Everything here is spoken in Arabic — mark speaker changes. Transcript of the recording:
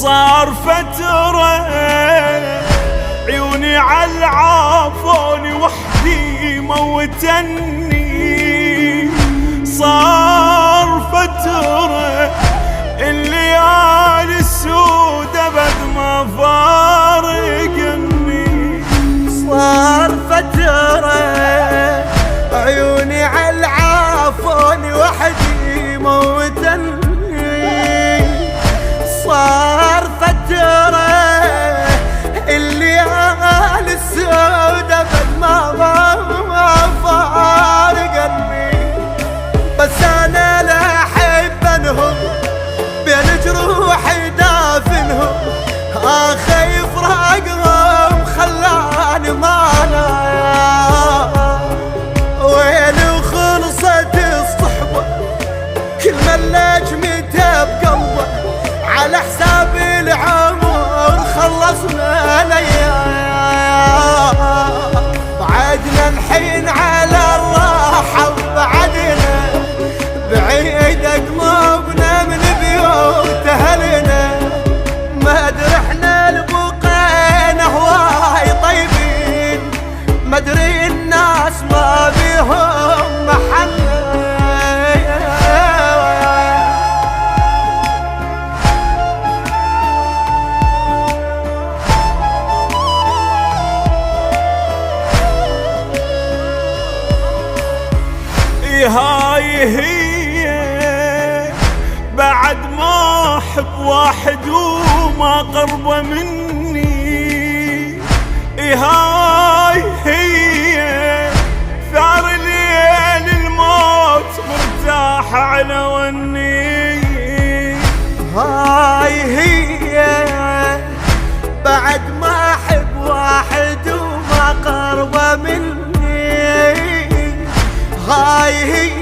Speaker 1: صار فترة عيوني عالعافوني وحدي موتني، صار فترة الليالي السود ابد ما فارقني،
Speaker 2: صار فترة عيوني عالعافوني وحدي موتني، صار فترة الليالي السود ابد ما فارقني، بس انا لا احب انهم بين جروحي دافنهم، اخاف راقهم خلاني مانا وين وخلصت الصحبة، كل من لجمته بقلبه على حساب العمر خلصنا الايام، بعدنا الحين على الراحة وبعدنا بعيد قلوبنا من بيوت اهلنا، ما ادري احنا لبقينا هواي طيبين، ما ادري الناس ما بيهم محل.
Speaker 1: هاي هي بعد ما احب واحد وما قربه مني، هاي هي ثار ليل الموت مرتاح على وني،
Speaker 2: هاي هي بعد ما احب واحد وما قربه مني، هاي هي